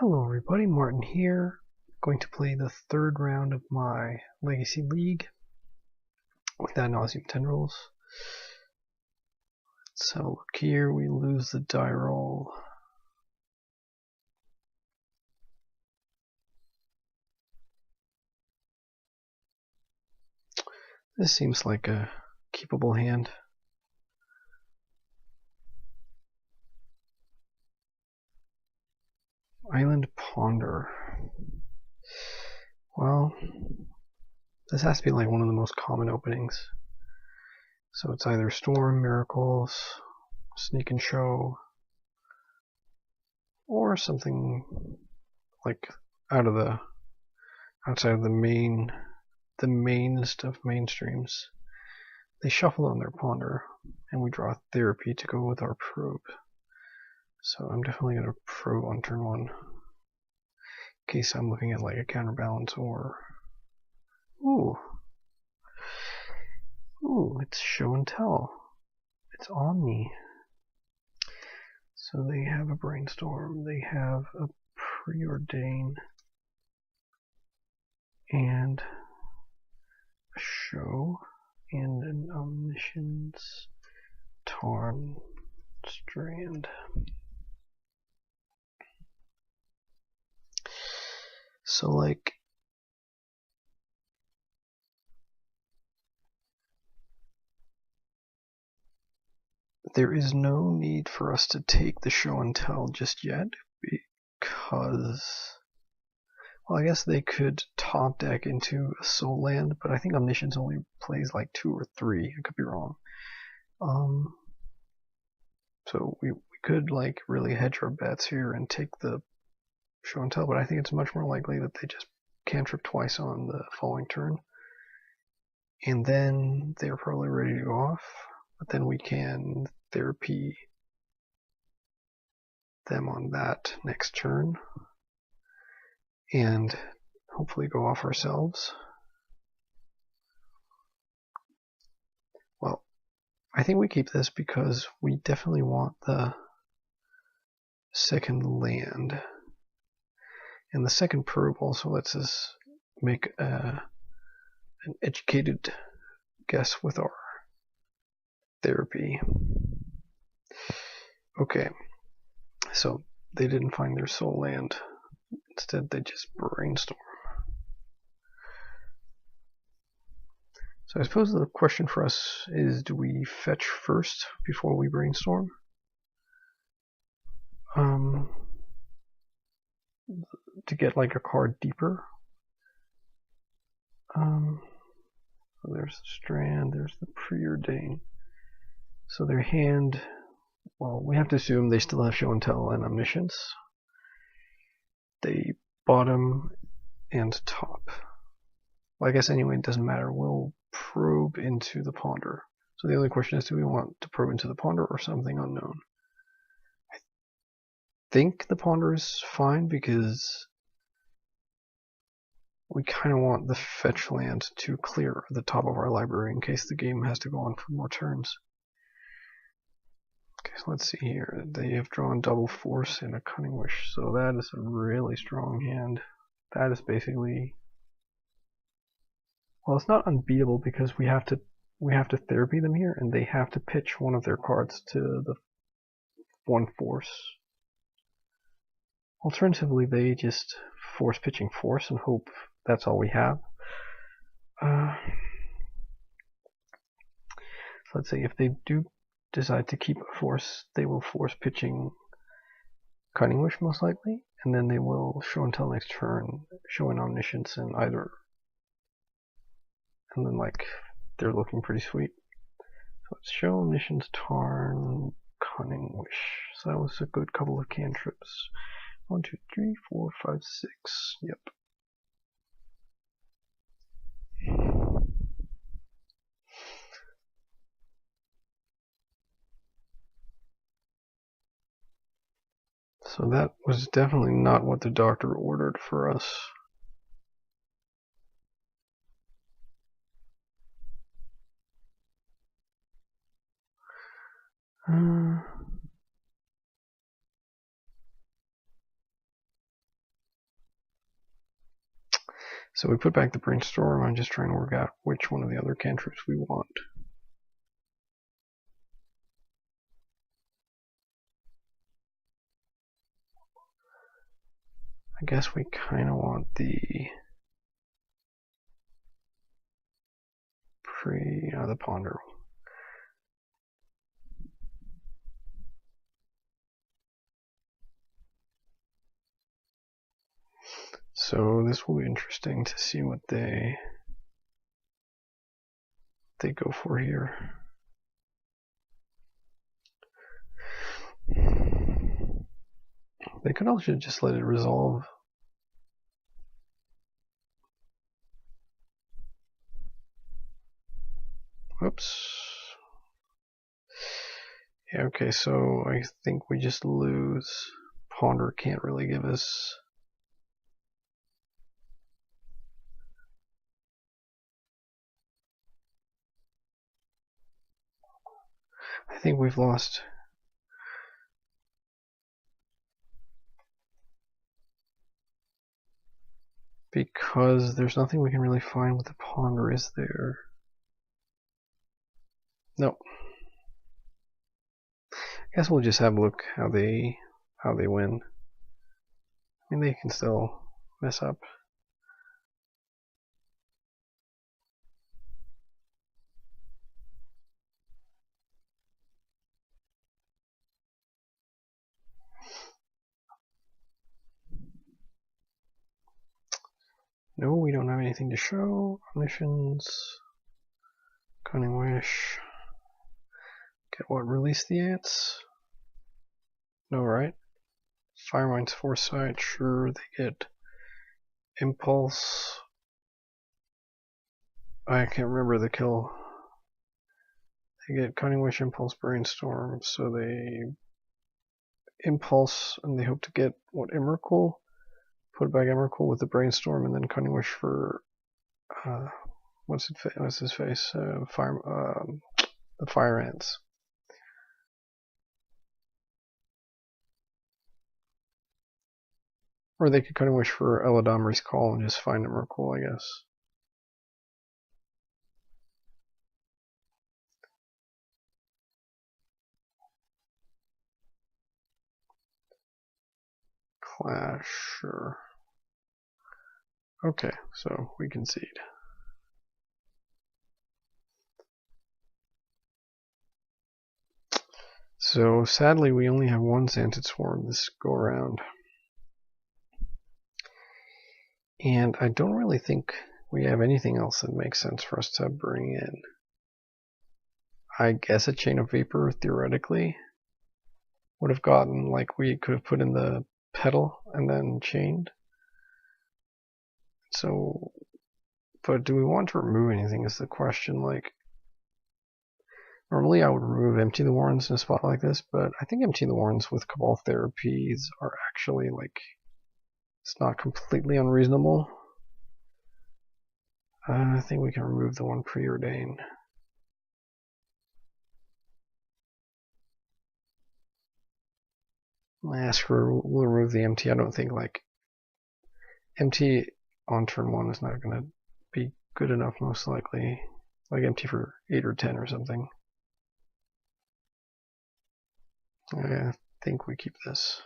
Hello everybody, Martin here. Going to play the third round of my Legacy League with Ad Nauseam Tendrils. Let's have a look here. We lose the die roll. This seems like a keepable hand. Island Ponder. Well, this has to be like one of the most common openings. So it's either Storm, Miracles, Sneak and Show, or something like outside of the mainest of mainstreams. They shuffle on their Ponder, and we draw Therapy to go with our Probe. So I'm definitely going to probe on turn one, in case I'm looking at like a counterbalance or... Ooh, it's Show and Tell. It's Omni. So they have a Brainstorm, they have a Preordain, and a Show, and an Omniscience Tarn Strand. So like, there is no need for us to take the Show and Tell just yet, because, well, I guess they could top deck into a Soul Land, but I think Omniscience only plays like 2 or 3. I could be wrong. So we could like really hedge our bets here and take the Show and Tell, but I think it's much more likely that they just cantrip twice on the following turn, and then they're probably ready to go off. But then we can Therapy them on that next turn and hopefully go off ourselves. Well, I think we keep this because we definitely want the second land. And the second probe also lets us make an educated guess with our Therapy. Okay, so they didn't find their Soul Land. Instead, they just Brainstorm. So I suppose the question for us is, do we fetch first before we Brainstorm? To get like a card deeper. So there's the Strand, there's the Preordain. So their hand, well, we have to assume they still have Show and Tell and Omniscience. They bottom and top. Well, I guess anyway, it doesn't matter. We'll probe into the Ponder. So the only question is, do we want to probe into the Ponder or something unknown? I think the Ponder is fine because we kind of want the fetch land to clear the top of our library in case the game has to go on for more turns. Okay, so let's see here. They have drawn Double Force and a Cunning Wish, so that is a really strong hand. That is basically, well, it's not unbeatable because we have to Therapy them here, and they have to pitch one of their cards to the 1 force. Alternatively, they just force pitching Force and hope that's all we have. Let's say if they do decide to keep a Force, they will force pitching Cunning Wish most likely, and then they will Show and Tell next turn, show an Omniscience in either, and then like they're looking pretty sweet. So let's show Omniscience, Tarn, Cunning Wish. So that was a good couple of cantrips. 1, 2, 3, 4, 5, 6. Yep. So that was definitely not what the doctor ordered for us. So we put back the brainstorm. I'm just trying to work out which one of the other cantrips we want. I guess we kind of want the the ponder. So this will be interesting to see what they go for here. They could also just let it resolve. Whoops. Yeah, okay, so I think we just lose. Ponder can't really give us. I think we've lost. Because there's nothing we can really find with the ponder, is there? Nope. I guess we'll just have a look how they win. I mean, they can still mess up. No, we don't have anything to show. Omniscience. Cunning Wish. Get what? Release the ants? No, right? Firemind's Foresight. Sure, they get Impulse. I can't remember the kill. They get Cunning Wish, Impulse, Brainstorm. So they Impulse, and they hope to get what? Emrakul? Put back Emrakul with the Brainstorm, and then Cunning Wish for what's his face? The Fire Ants. Or they could Cunning Wish for Eladamri's Call and just find Emrakul, I guess. Clash, sure. Okay, so we concede. So sadly, we only have one Xantid Swarm this go around. And I don't really think we have anything else that makes sense for us to bring in. I guess a Chain of Vapor, theoretically, would have gotten, like, we could have put in the Petal and then chained. So, but do we want to remove anything is the question. Like, normally I would remove Empty the Warrens in a spot like this, but I think Empty the Warrens with Cabal Therapies are actually, like, it's not completely unreasonable. I think we can remove the one Preordain. We'll remove the MT. I don't think, like, MT on turn 1 is not going to be good enough, most likely. Like MT for 8 or 10 or something. I think we keep this.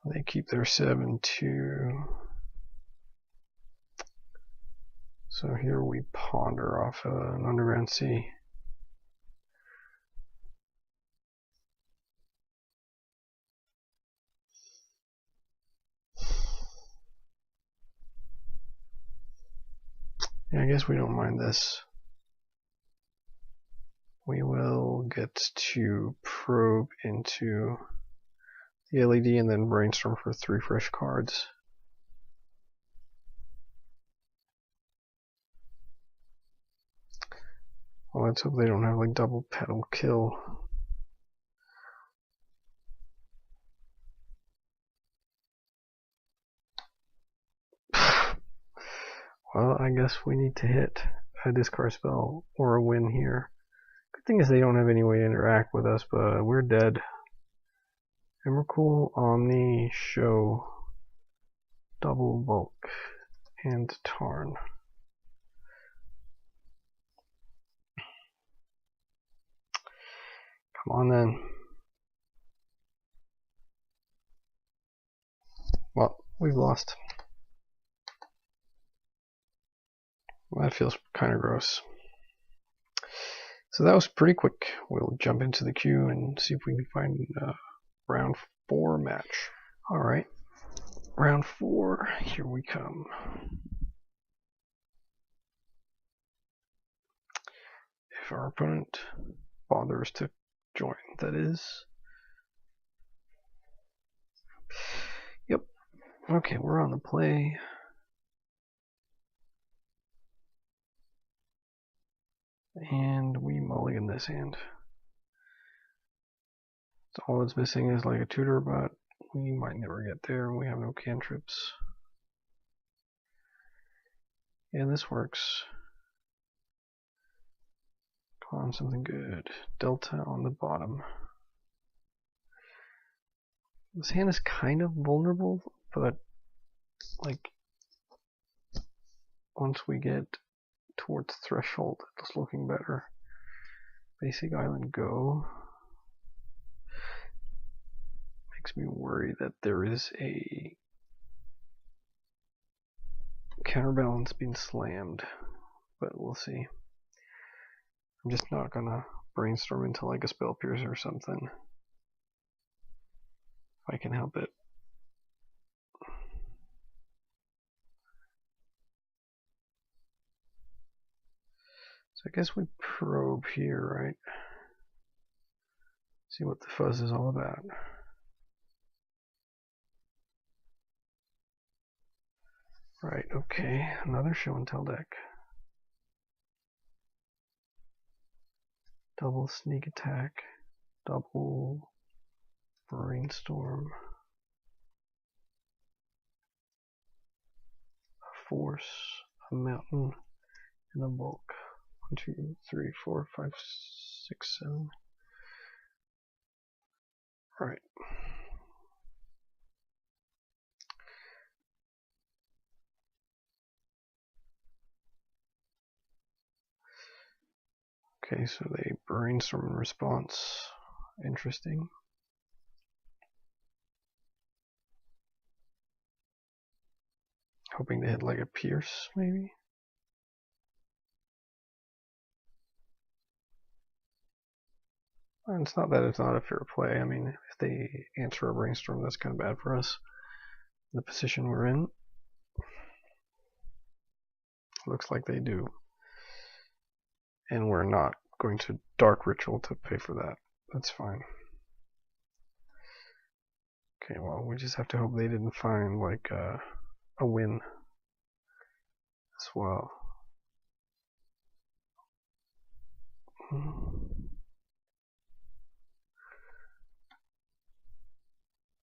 They keep their 7-2. So here we ponder off an Underground Sea. Yeah, I guess we don't mind this. We will get to probe into the LED and then brainstorm for 3 fresh cards. Well, let's hope they don't have, like, double Petal Kill. Well, I guess we need to hit a discard spell or a win here. Good thing is they don't have any way to interact with us, but we're dead. Emrakul, Omni, Show. double bulk, and tarn. Come on then. Well, we've lost. Well, that feels kind of gross. So that was pretty quick. We'll jump into the queue and see if we can find a round 4 match. Alright, round 4, here we come. If our opponent bothers to join, that is. Yep. Okay, we're on the play. And we mulligan this hand. So all it's missing is like a tutor, but we might never get there. We have no cantrips. And this works. Come on, something good. Delta on the bottom. This hand is kind of vulnerable, but like once we get towards threshold, it's looking better. Basic island go. Makes me worry that there is a counterbalance being slammed, but we'll see. I'm just not gonna brainstorm into like a spell piercer or something if I can help it. So I guess we probe here, right? See what the fuzz is all about. Right, okay, another show and tell deck. Double sneak attack, double brainstorm, a force, a mountain, and a bulk. 1, 2, 3, 4, 5, 6, 7. Right. Okay, so they brainstorm in response. Interesting. Hoping to hit like a pierce, maybe? And it's not that it's not a fair play. I mean, if they answer a brainstorm, that's kind of bad for us. The position we're in. Looks like they do. And we're not going to Dark Ritual to pay for that. That's fine. Okay, well, we just have to hope they didn't find like a win as well.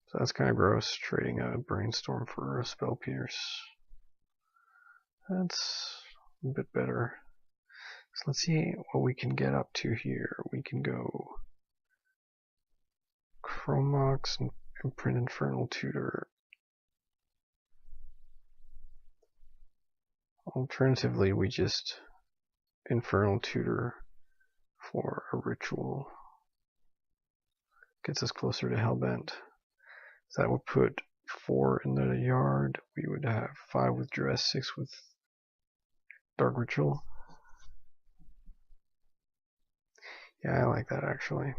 So that's kind of gross, trading a brainstorm for a spell pierce. That's a bit better. So let's see what we can get up to here. We can go Chromox and Imprint Infernal Tutor. Alternatively, we just Infernal Tutor for a ritual. Gets us closer to Hellbent. So that would put 4 in the yard. We would have 5 with Duress, 6 with Dark Ritual. Yeah, I like that actually.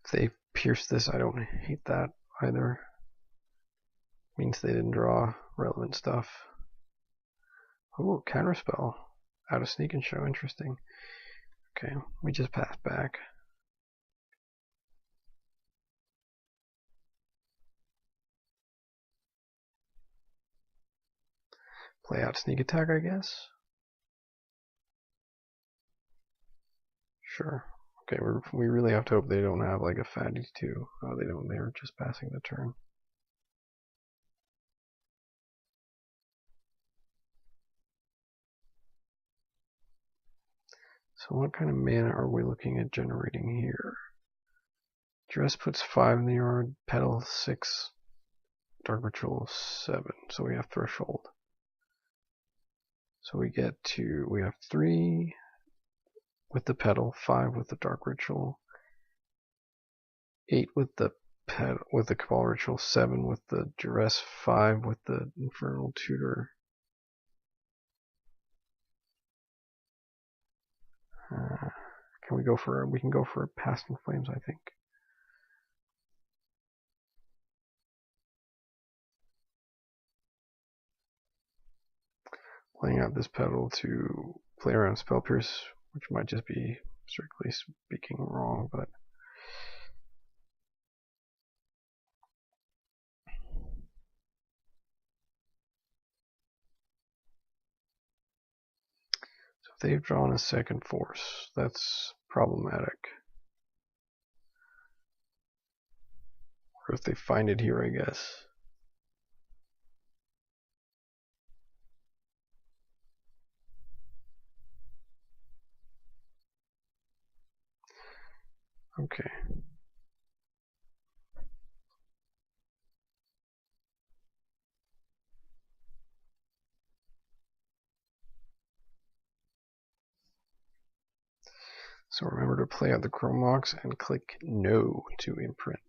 If they pierce this, I don't hate that either. Means they didn't draw relevant stuff. Oh, counterspell. Out of sneak and show, interesting. Okay, we just passed back. Play out sneak attack, I guess. Sure. Okay, we really have to hope they don't have like a fatty too. Oh, they don't. They're just passing the turn. So what kind of mana are we looking at generating here? Dress puts 5 in the yard, Petal 6, Dark Ritual 7, so we have Threshold. So we have 3 with the Petal, 5 with the Dark Ritual, 8 with the Cabal Ritual, 7 with the Duress, 5 with the Infernal Tutor. We can go for Past in Flames, I think. Playing out this Petal to play around Spell Pierce, which might just be, strictly speaking, wrong, but so if they've drawn a second force, that's problematic. Or if they find it here, I guess. Okay. So remember to play out the Chromox and click No to imprint.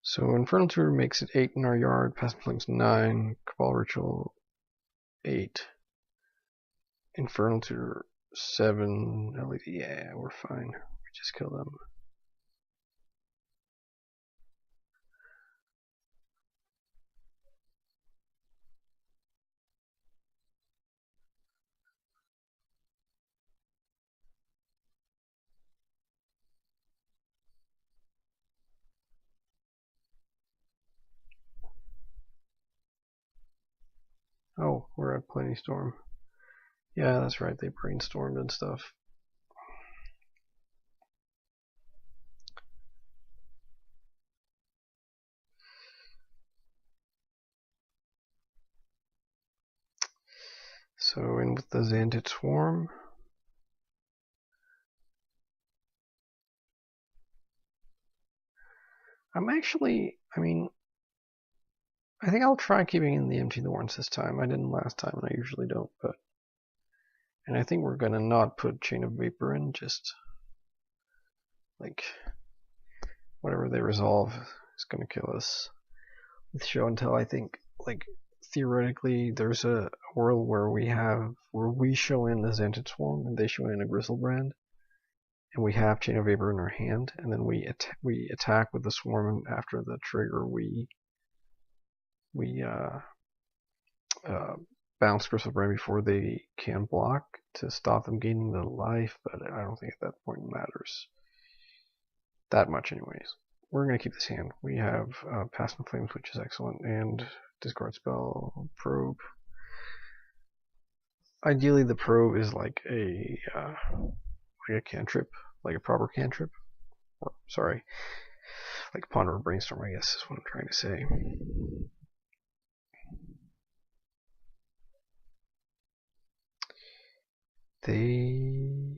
So Infernal Tutor makes it 8 in our yard, Past in Flames 9, Cabal Ritual 8, Infernal Tutor 7, LED, yeah, we're fine. We just kill them. Oh, we're at Plenty Storm. Yeah, that's right, they brainstormed and stuff. So in with the Xantid Swarm. I think I'll try keeping in the Empty Thorns this time. I didn't last time, and I usually don't, but... And I think we're gonna not put Chain of Vapor in, just... like... whatever they resolve is gonna kill us. With Show and Tell, I think, like, theoretically, there's a world where we show in a Xantid Swarm, and they show in a Gristlebrand, and we have Chain of Vapor in our hand, and then we attack with the Swarm, and after the trigger, we bounce Gristlebrand before they can block to stop them gaining the life, but I don't think at that point it matters that much anyways. We're going to keep this hand. We have Past in Flames, which is excellent, and Discard Spell, Probe. Ideally the Probe is like a cantrip, like a proper cantrip. Or, sorry, like Ponder or Brainstorm, I guess is what I'm trying to say. They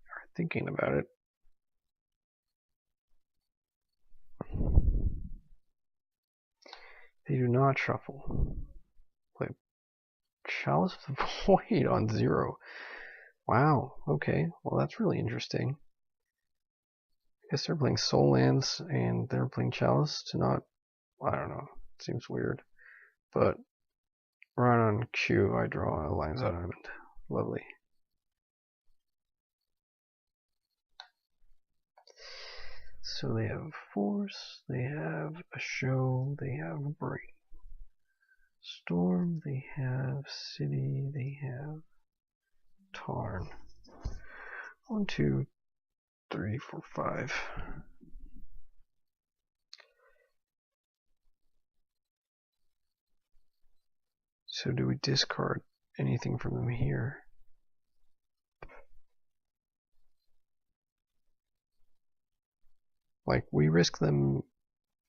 are thinking about it. They do not shuffle. Play Chalice of the Void on 0. Wow, okay, well that's really interesting. I guess they're playing Soul Lands and they're playing Chalice to not, I don't know, it seems weird. But right on cue, I draw a Lion's Island. Lovely. So they have Force, they have a Show, they have Brain. Storm, they have City, they have Tarn. 1, 2, 3, 4, 5. So do we discard anything from them here? Like, we risk them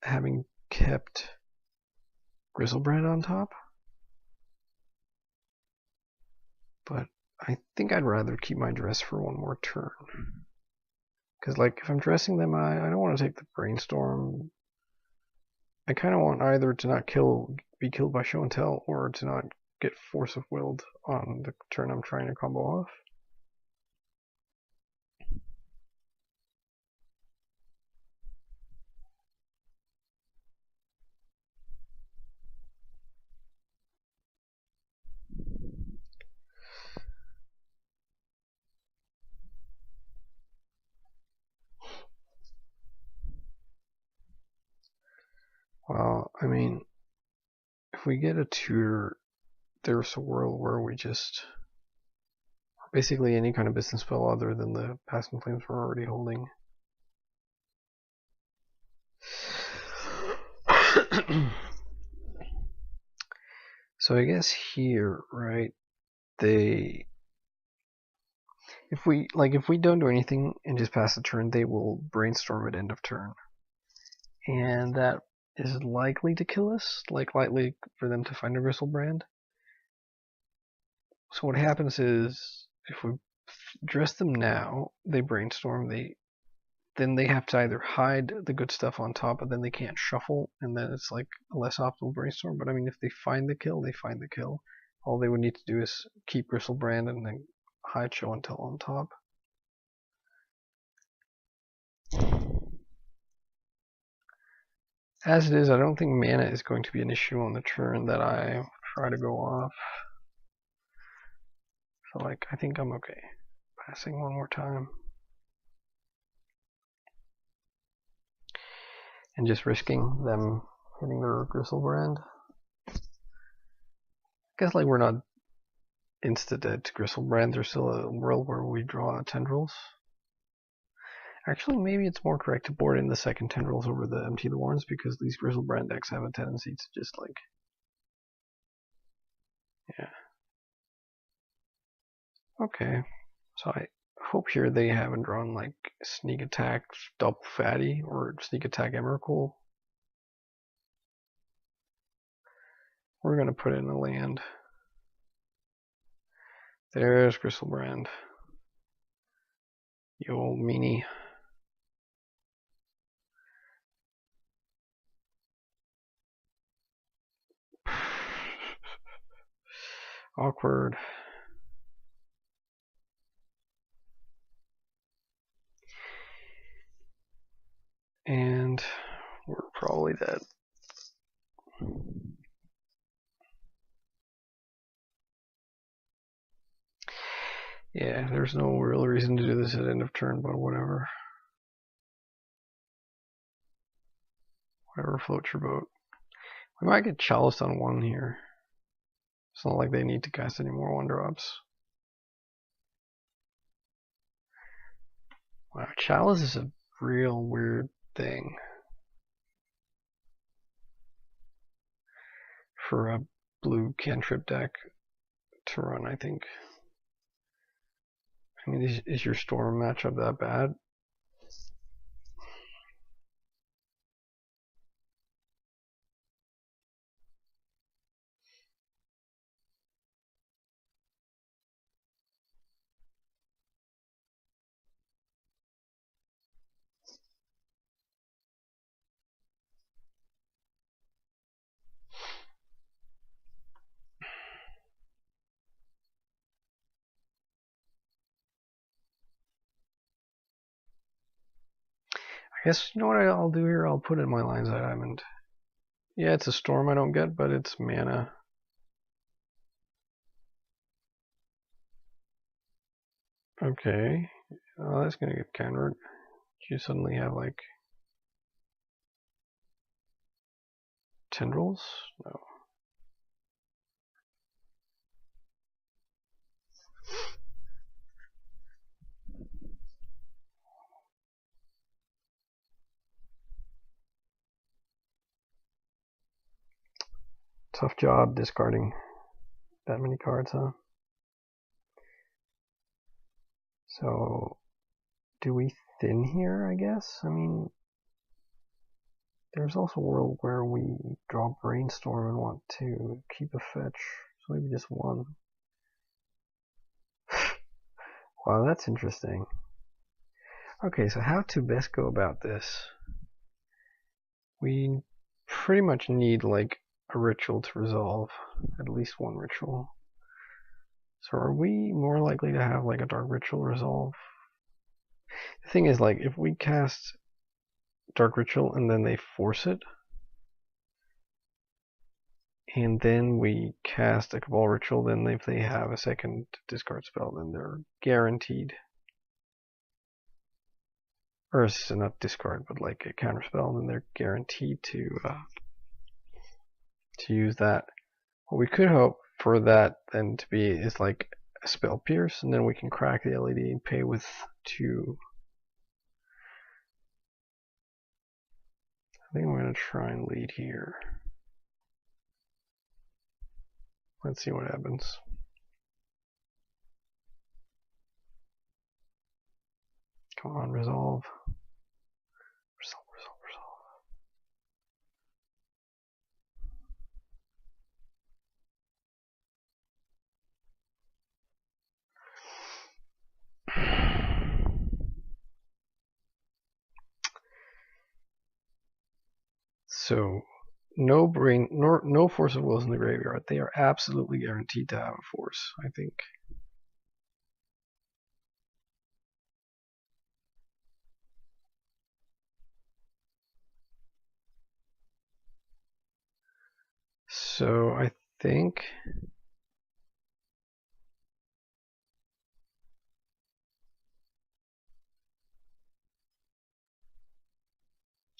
having kept Grizzlebrand on top. But I think I'd rather keep my dress for one more turn. Because, like, if I'm dressing them, I don't want to take the Brainstorm. I kind of want either to not be killed by Show and Tell, or to not get Force of Willed on the turn I'm trying to combo off. Well, I mean, if we get a tutor, there's a world where we just basically any kind of business spell other than the Past in Flames we're already holding. So I guess here, right, if we don't do anything and just pass the turn, they will Brainstorm at end of turn. And that is likely to kill us, likely for them to find a Grizzlebrand. So what happens is, if we dress them now, they Brainstorm, then they have to either hide the good stuff on top, but then they can't shuffle, and then it's like a less optimal Brainstorm. But I mean, if they find the kill, they find the kill. All they would need to do is keep Grizzlebrand and then hide Show and Tell on top. As it is, I don't think mana is going to be an issue on the turn that I try to go off. So, like, I think I'm okay. Passing one more time. And just risking them hitting their Grizzlebrand. I guess, like, we're not insta-dead to Grizzlebrand. There's still a world where we draw tendrils. Actually, maybe it's more correct to board in the second tendrils over the Empty the Warrens, because these Grizzlebrand decks have a tendency to just, like... Yeah. Okay. So I hope here they haven't drawn, like, Sneak Attack Double Fatty or Sneak Attack Emrakul. We're going to put in a land. There's Grizzlebrand. You old meanie. Awkward. And we're probably dead. Yeah, there's no real reason to do this at end of turn, but whatever. Whatever floats your boat. We might get Chalice on one here. It's not like they need to cast any more 1-drops. Wow, Chalice is a real weird thing for a blue cantrip deck to run, I think. I mean, is your Storm matchup that bad? I guess, you know what I'll do here? I'll put in my Lion's Eye Diamond. Yeah, it's a Storm I don't get, but it's mana. Okay. Oh, that's gonna get countered. You suddenly have, like, tendrils? No. Tough job discarding that many cards, huh? So, do we thin here, I guess? I mean, There's also a world where we draw Brainstorm and want to keep a fetch, so maybe just one. Wow, that's interesting. Okay, so how to best go about this? We pretty much need like a ritual to resolve, at least one ritual. So are we more likely to have like a dark ritual resolve? The thing is, like, if we cast dark ritual and then they force it, and then we cast a Cabal ritual, then if they have a second discard spell, then they're guaranteed. Or not discard, but like a counter spell, then they're guaranteed to use that. What we could hope for that then to be is like a spell pierce, and then we can crack the LED and pay with 2. I think I'm going to try and lead here. Let's see what happens. Come on, resolve. Resolve, resolve, resolve. So, no force of wills in the graveyard. They are absolutely guaranteed to have a force, I think. So I think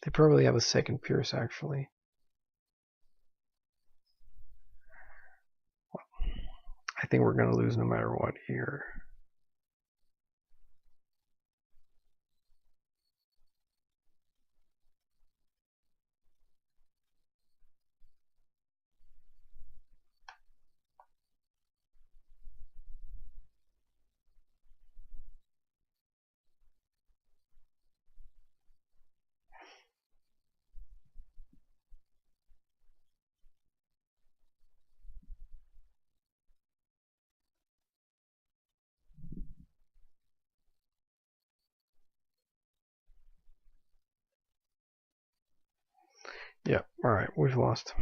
they probably have a second pierce, actually. I think we're going to lose no matter what here. Yeah, alright, we've lost.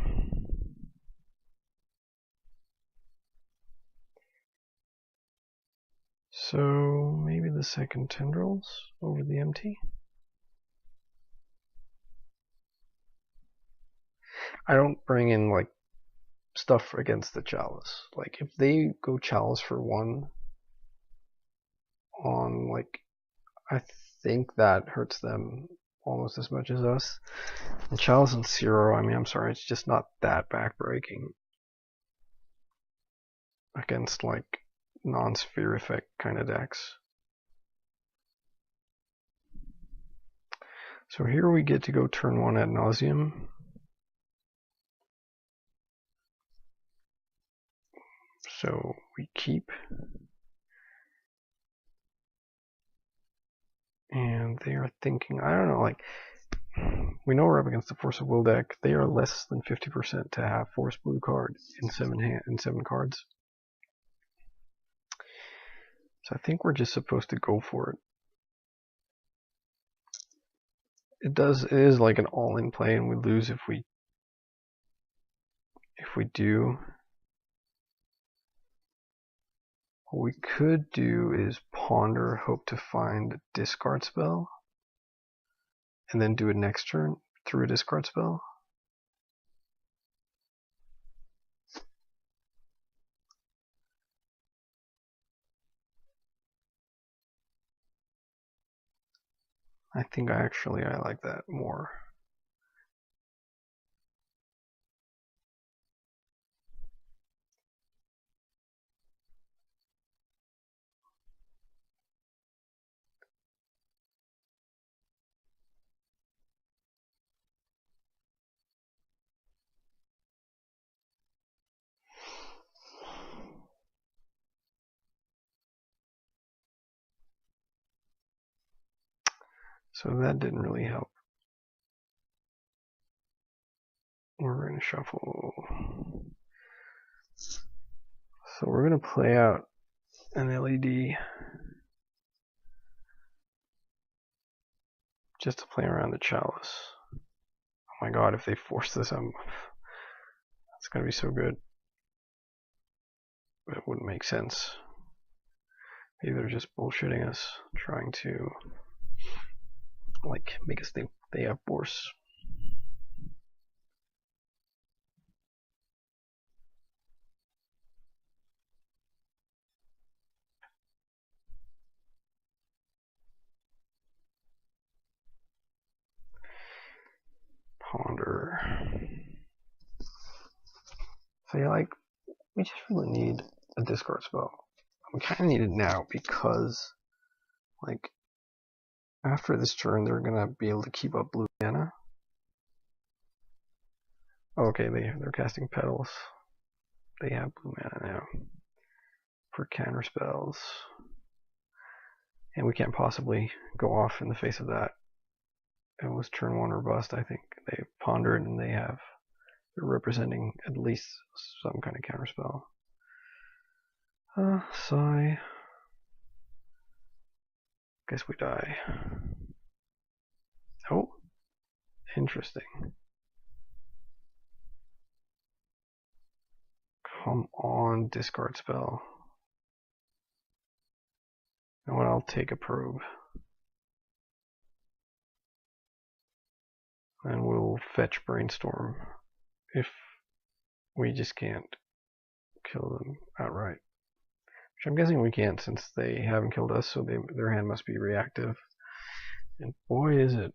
So maybe the second tendrils over the MT? I don't bring in like stuff against the Chalice. Like if they go Chalice for 1 on like, I think that hurts them almost as much as us. And Chalice and Zero, I mean, I'm sorry, it's just not that backbreaking against like non-sphere effect kind of decks. So here we get to go turn 1 ad nauseum. So we keep. And they are thinking, I don't know, like, we know we're up against the Force of Will deck. They are less than 50% to have Force Blue card in 7 cards. So I think we're just supposed to go for it. It is like an all-in play, and we lose if we do. What we could do is ponder, hope to find a discard spell, and then do it next turn through a discard spell. I think I like that more. So that didn't really help. we're going to shuffle. So we're going to play out an LED just to play around the chalice. Oh my god, if they force this, it's going to be so good. But it wouldn't make sense. Maybe they're just bullshitting us, trying to like make us think they have force. Ponder. So yeah, like, we just really need a discard spell. We kind of need it now because, like, after this turn they're gonna be able to keep up blue mana. Oh, okay, they're casting petals. They have blue mana now for counter spells, and we can't possibly go off in the face of that. It was turn one or bust. I think they pondered and they're representing at least some kind of counterspell. Sigh. Guess we die. Oh, interesting. Come on, discard spell. You know what? I'll take a probe. And we'll fetch Brainstorm if we just can't kill them outright. Which I'm guessing we can't since they haven't killed us, so their hand must be reactive. And boy is it.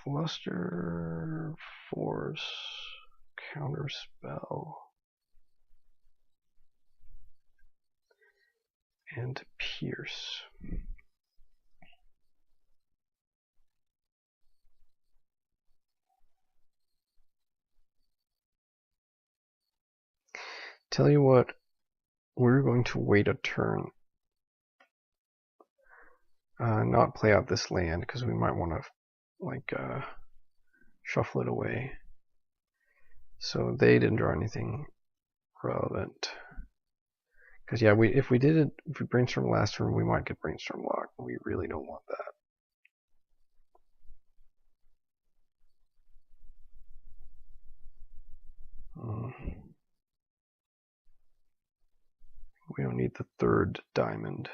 Fluster, Force, Counterspell, and Pierce. Tell you what, we're going to wait a turn. Not play out this land because we might want to shuffle it away. So they didn't draw anything relevant. Because yeah, if we brainstorm last turn, we might get brainstorm locked. We really don't want that. We don't need the third diamond.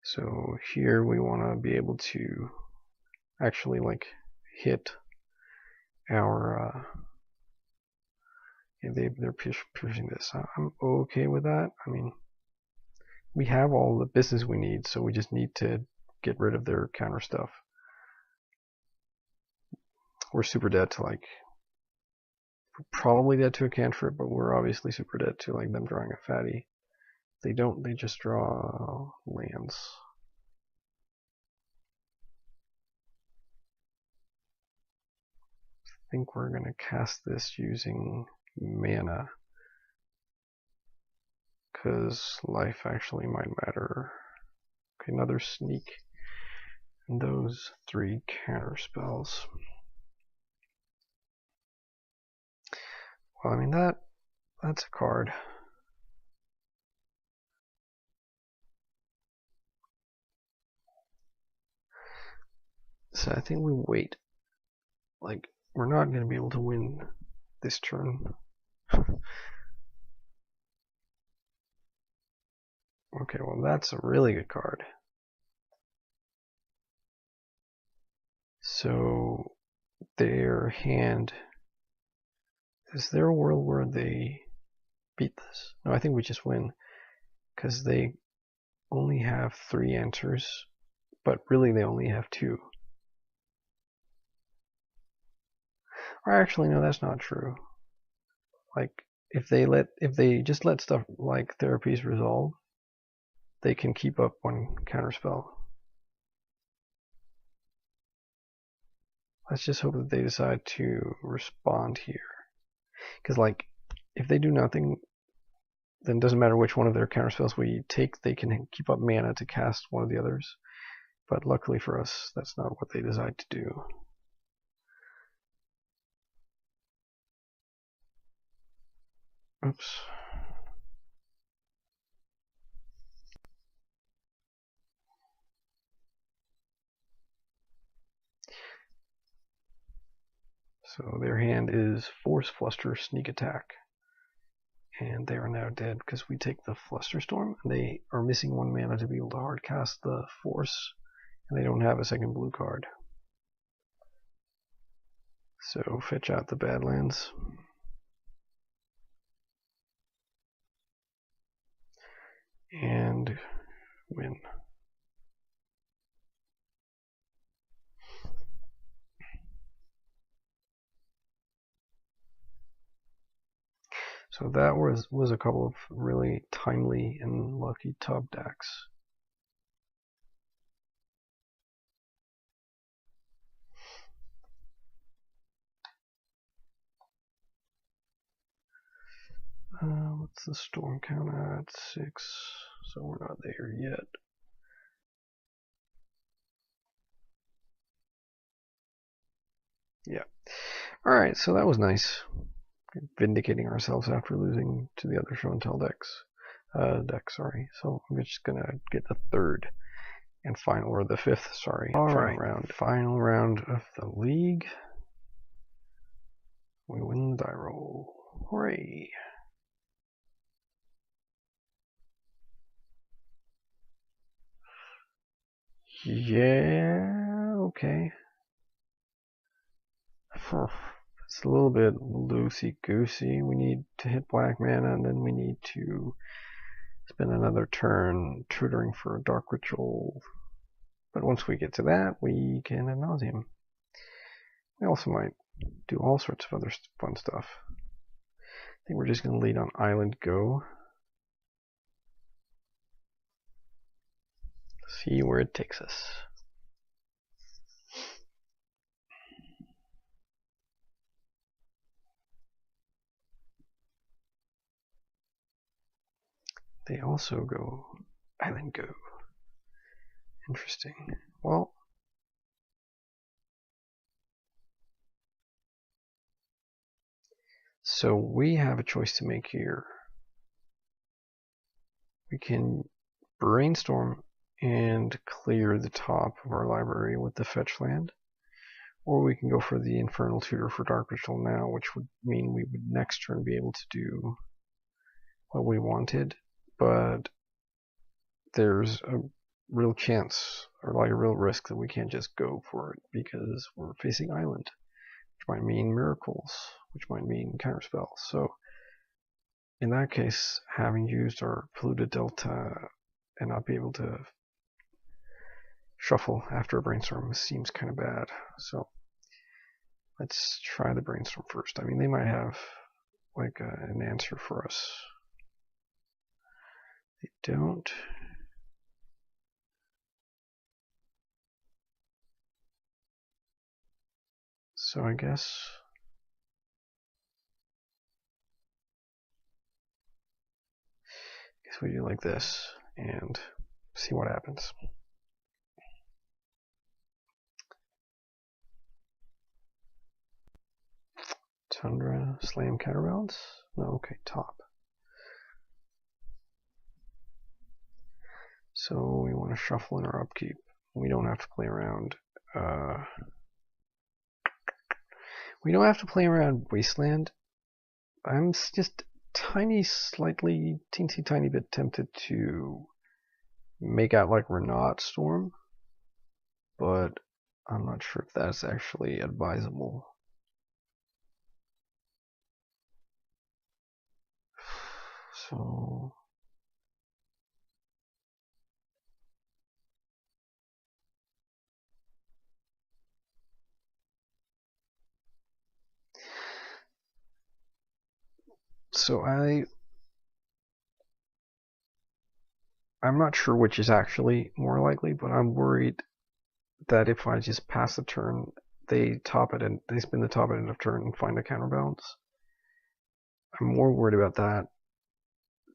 So here we want to be able to actually like hit our they're piercing this. I'm okay with that. I mean, we have all the business we need, so we just need to get rid of their counter stuff. We're super dead to we're probably dead to a cantrip, but we're obviously super dead to like them drawing a fatty. They don't, they just draw lands. I think we're gonna cast this using mana, because life actually might matter. Okay, another sneak. And those 3 counter spells. Well, I mean that's a card. So I think we wait. Like, we're not going to be able to win this turn. Okay, well that's a really good card. So their hand, is there a world where they beat this? No, I think we just win because they only have 3 answers, but really they only have 2. Or actually, no, that's not true. Like, if they just let stuff like therapies resolve, they can keep up 1 counterspell. Let's just hope that they decide to respond here. Because, like, if they do nothing, then it doesn't matter which one of their counterspells we take, they can keep up mana to cast one of the others. But luckily for us, that's not what they decide to do. Oops. So their hand is Force, Fluster, Sneak Attack. And they are now dead because we take the Flusterstorm. And they are missing 1 mana to be able to hardcast the Force. And they don't have a second blue card. So fetch out the Badlands. And win. So that was a couple of really timely and lucky top decks. What's the storm count at? 6, so we're not there yet. Yeah. Alright, so that was nice. Vindicating ourselves after losing to the other show and tell decks. So I'm just gonna get the 3rd and final, or the 5th, sorry. Alright, final round of the league. We win the die roll. Hooray! Yeah, okay. It's a little bit loosey-goosey. We need to hit black mana, and then we need to spend another turn tutoring for a Dark Ritual. But once we get to that, we can ad nauseam. We also might do all sorts of other fun stuff. I think we're just going to lead on Island Go. See where it takes us. They also go Island Go. Interesting. Well, so we have a choice to make here. We can brainstorm and clear the top of our library with the fetch land, or we can go for the Infernal Tutor for Dark Ritual now, which would mean we would next turn be able to do what we wanted, but there's a real chance, or like a real risk, that we can't just go for it because we're facing Island, which might mean miracles, which might mean counterspells. So in that case, having used our polluted delta and not be able to shuffle after a brainstorm seems kind of bad. So let's try the brainstorm first. I mean, they might have like an answer for us. They don't. So I guess we do like this and see what happens. Tundra, slam, counterbalance? No, okay, top. So we want to shuffle in our upkeep. We don't have to play around. We don't have to play around Wasteland. I'm just slightly, teensy tiny bit tempted to make out like we're not Storm, but I'm not sure if that's actually advisable. So I'm not sure which is actually more likely, but I'm worried that if I just pass the turn, they top it and they spin the top at end of turn and find a counterbalance. I'm more worried about that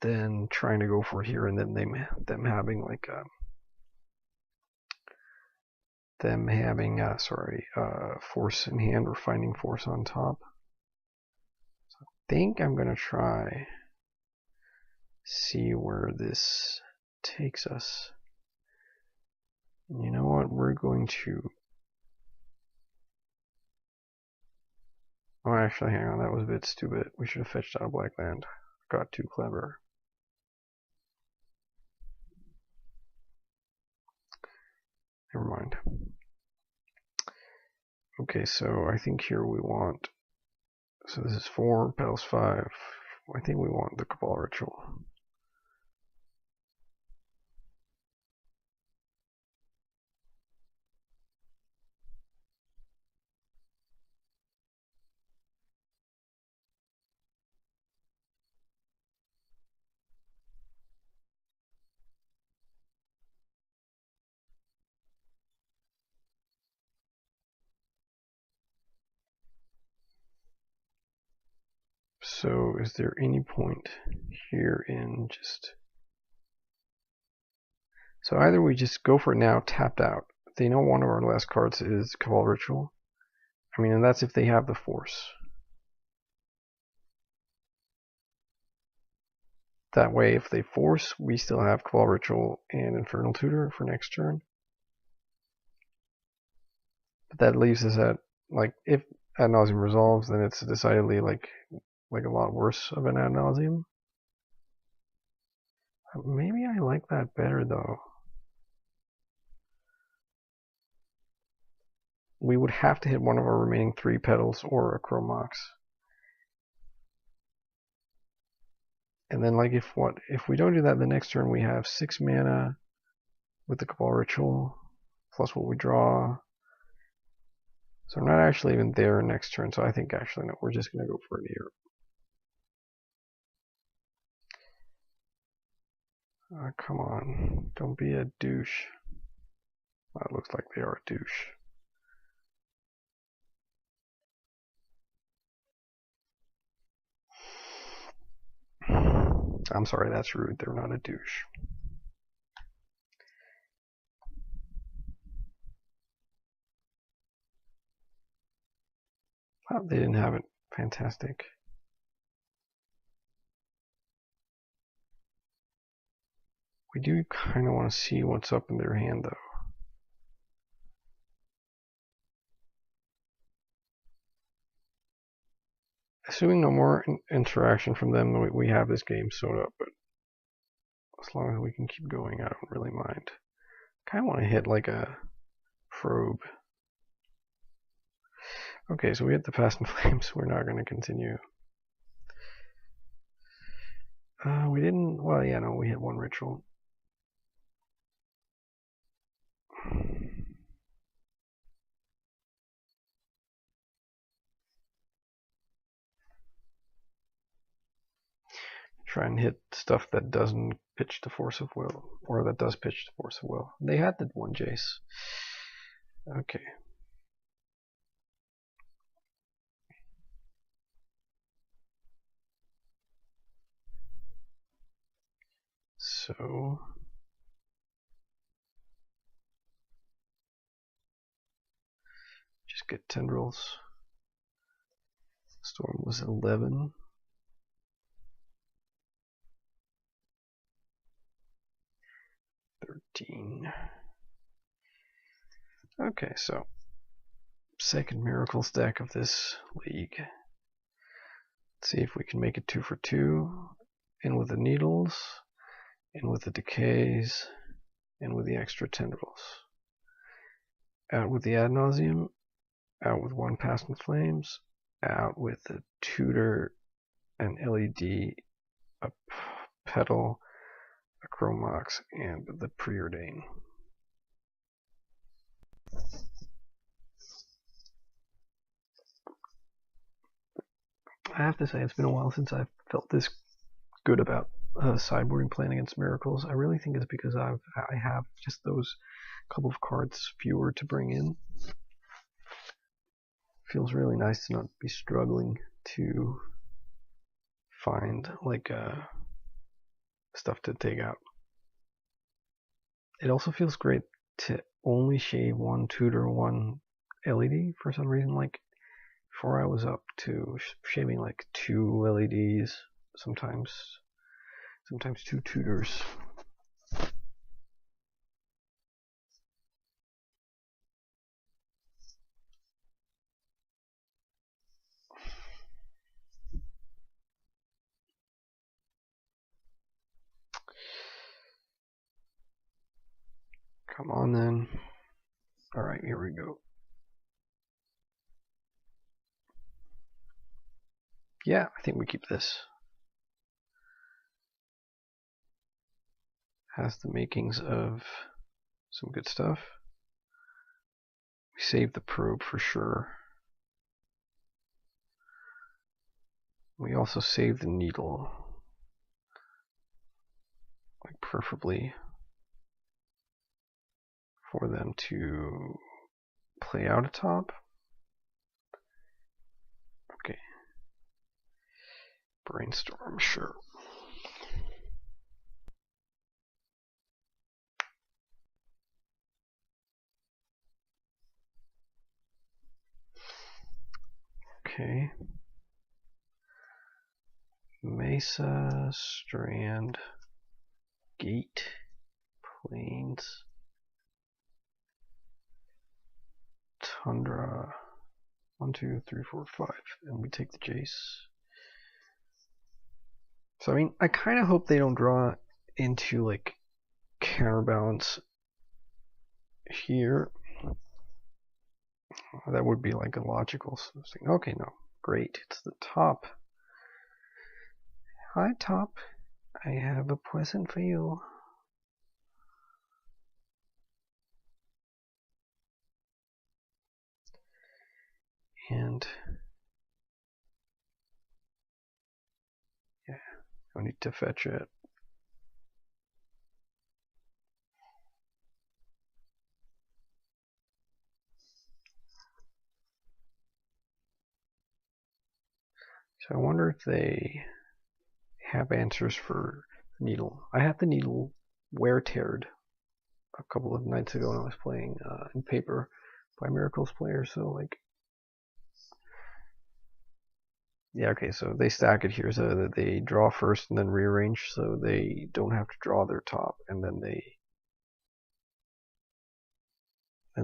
than trying to go for here and then them having like force in hand or finding force on top. So I think I'm gonna try see where this takes us. You know what? We're going to. Oh, actually, hang on. That was a bit stupid. We should have fetched out of black land. Got too clever. Never mind. Okay, so I think here we want. So this is 4, petals 5. I think we want the Cabal Ritual. So is there any point here in just... So either we just go for it now, tapped out. They know one of our last cards is Cabal Ritual. I mean, and that's if they have the force. That way, if they force, we still have Cabal Ritual and Infernal Tutor for next turn. But that leaves us at, like, if Ad Nauseam resolves, then it's decidedly like a lot worse of an Ad Nauseam. Maybe I like that better, though. We would have to hit one of our remaining 3 petals or a Chromox. And then, like, if we don't do that the next turn, we have 6 mana with the Cabal Ritual, plus what we draw. So I'm not actually even there next turn, so I think actually no, we're just going to go for it here. Come on, don't be a douche. It looks like they are a douche. I'm sorry, that's rude. They're not a douche. Oh, they didn't have it. Fantastic. We do kind of want to see what's up in their hand, though. Assuming no more interaction from them, we have this game sewed up, but as long as we can keep going, I don't really mind. Kind of want to hit like a probe. Okay, so we hit the Fast and Flames. We're not going to continue. We didn't. Well, yeah, no, we hit 1 ritual. Try and hit stuff that doesn't pitch the Force of Will, or that does pitch the Force of Will. They had the 1 Jace. Okay. So just get tendrils. Storm was 11. Okay, so second miracle stack of this league. Let's see if we can make it 2 for 2. In with the needles, in with the decays, in with the extra tendrils. Out with the Ad Nauseam, out with 1 Past in Flames, out with the Tutor, an LED, a Petal, a Chromox, and the Preordain. I have to say, it's been a while since I've felt this good about sideboarding playing against Miracles. I really think it's because I have just those couple of cards fewer to bring in. Feels really nice to not be struggling to find like a stuff to take out. It also feels great to only shave one tutor, one LED for some reason. Like before, I was up to shaving like 2 LEDs, sometimes 2 tutors. Come on then. Alright, here we go. Yeah, I think we keep this. Has the makings of some good stuff. We saved the probe for sure. We also saved the needle. Like preferably for them to play out atop. Okay. Brainstorm, sure. Okay. Mesa, Strand, Gate, Plains, Tundra. 1, 2, 3, 4, 5. And we take the Jace. So I mean, I kind of hope they don't draw into like counterbalance here. That would be like a logical thing. Okay, no, great. It's the top. Hi, top. I have a present for you. And yeah, I need to fetch it. So I wonder if they have answers for needle. I had the needle wear-teared a couple of nights ago when I was playing in paper by Miracles player. So like, yeah, okay. So they stack it here so that they draw first and then rearrange, so they don't have to draw their top, and then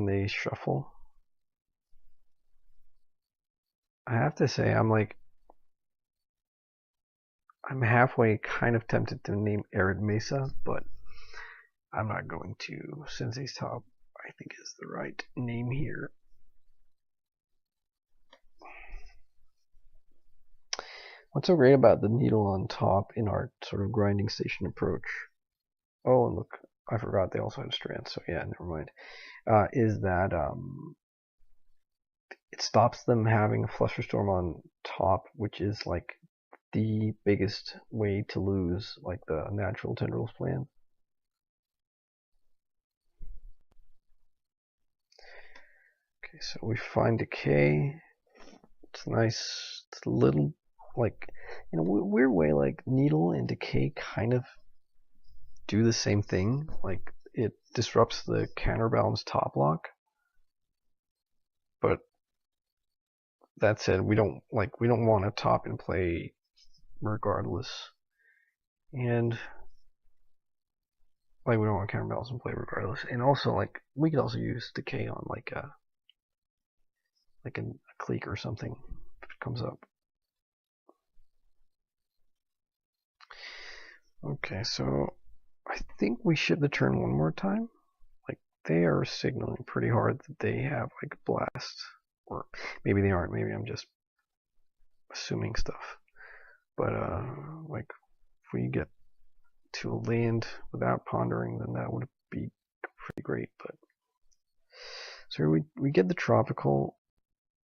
they shuffle. I have to say, I'm halfway kind of tempted to name Arid Mesa, but I'm not going to. Sensei's Top, I think, is the right name here. What's so great about the needle on top in our sort of grinding station approach? Oh, and look, I forgot they also had strands, so yeah, never mind. Is that it stops them having a Flusterstorm on top, which is like the biggest way to lose like the natural tendrils plan. Okay, so we find decay. It's nice. It's a little like in a weird way, like needle and decay kind of do the same thing. Like it disrupts the counterbalance top lock, but that said, we don't want to top and play regardless, and like we don't want to counterbalance and play regardless. And also like we could also use decay on like a clique or something if it comes up. Okay, so I think we ship the turn one more time. Like they are signaling pretty hard that they have like blast, or maybe they aren't. Maybe I'm just assuming stuff. But like if we get to a land without pondering, then that would be pretty great. But so we get the tropical.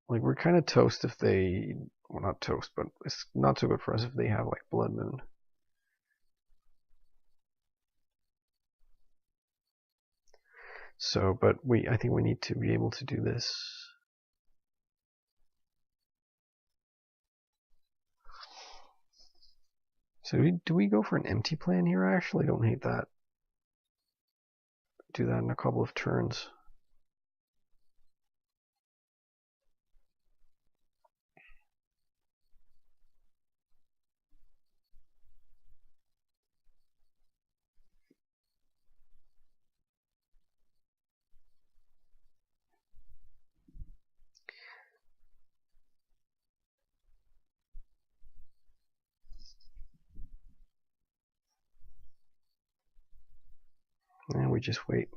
Like we're kind of toast if they, well, not toast, but it's not so good for us if they have like Blood Moon. So, but I think we need to be able to do this. So do we go for an empty plan here? I actually don't hate that. Do that in a couple of turns. And we just wait.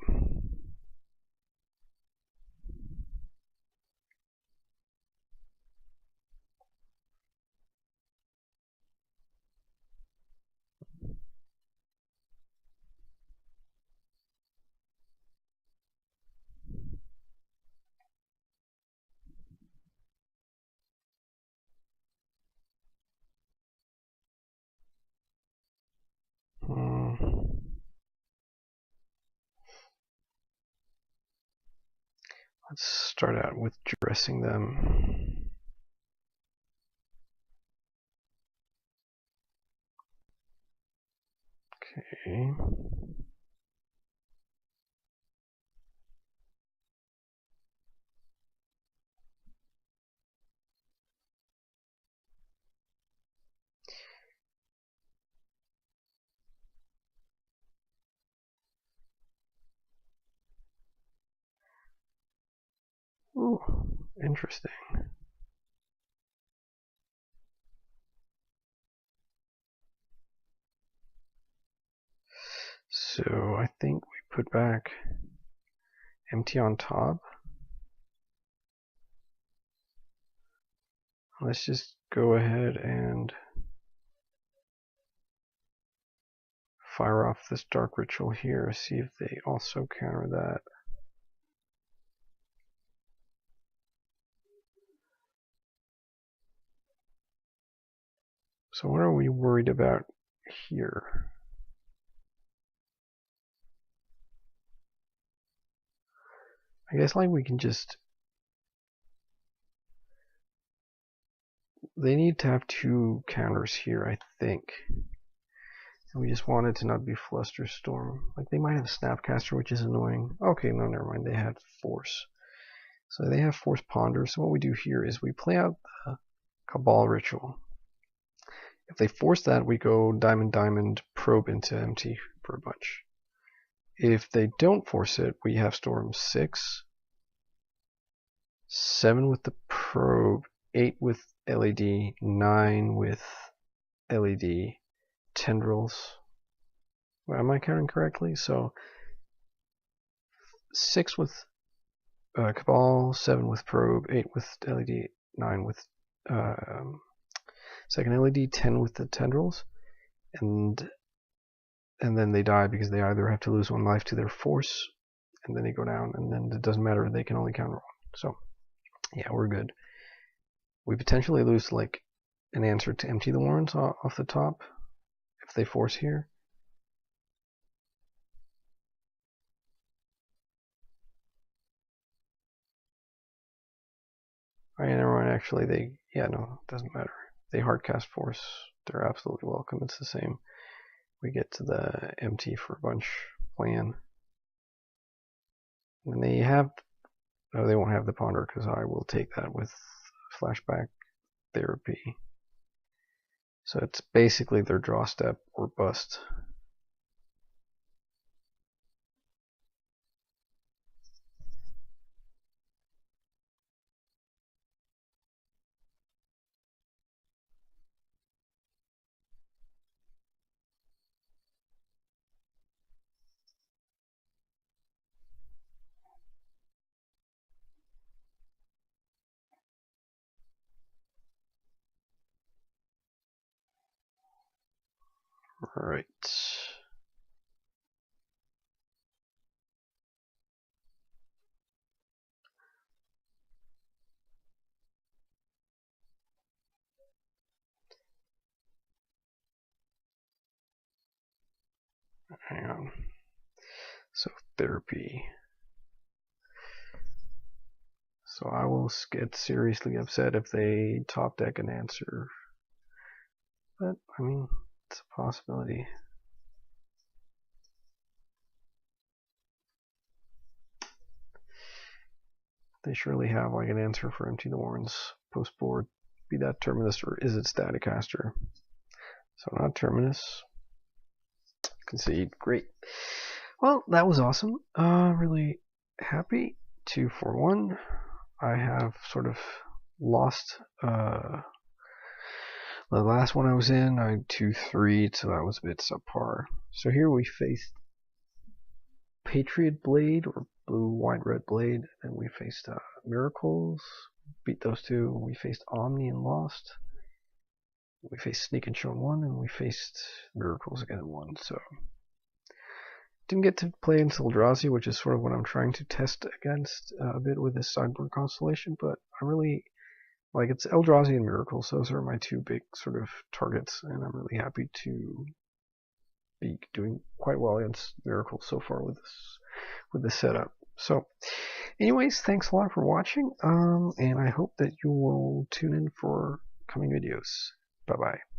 Let's start out with dressing them. Okay. Ooh, interesting. So I think we put back empty on top. Let's just go ahead and fire off this dark ritual here, see if they also counter that. So what are we worried about here? I guess like we can just, they need to have two counters here, I think. And we just want it to not be Flusterstorm. Like they might have Snapcaster, which is annoying. Okay, no, never mind. They had Force. So they have Force Ponder. So what we do here is we play out the Cabal Ritual. If they force that, we go Diamond Diamond Probe into empty for a bunch. If they don't force it, we have Storm 6, 7 with the Probe, 8 with LED, 9 with LED, Tendrils. Well, am I counting correctly? So 6 with Cabal, 7 with Probe, 8 with LED, 9 with second LED, 10 with the Tendrils, and then they die because they either have to lose 1 life to their Force, and then they go down, and then it doesn't matter, they can only counter 1. So yeah, we're good. We potentially lose like an answer to empty the warrants off the top if they force here. Alright, never mind, actually yeah, no, it doesn't matter. They hardcast force, they're absolutely welcome, it's the same. We get to the empty for a bunch plan. And they have, no, they won't have the ponder because I will take that with flashback therapy. So it's basically their draw step or bust. Right. Hang on. So therapy. So I will get seriously upset if they top deck an answer. But, I mean, It's a possibility. They surely have like an answer for Empty the Warrens post board. Be that Terminus or is it Staticaster? So not Terminus. Concede. Great. Well, that was awesome. Really happy. 2-4-1. I have sort of lost the last one I was in. I had 2-3, so that was a bit subpar. So here we faced Patriot Blade or Blue White Red Blade, and we faced Miracles. Beat those two. We faced Omni and lost. We faced Sneak and Show and won, and we faced Miracles again and won. So didn't get to play into Eldrazi, which is sort of what I'm trying to test against a bit with this sideboard constellation, but I really like it's Eldrazi and Miracles. Those are my two big sort of targets, and I'm really happy to be doing quite well against Miracles so far with this setup. So anyways, thanks a lot for watching, and I hope that you will tune in for coming videos. Bye bye.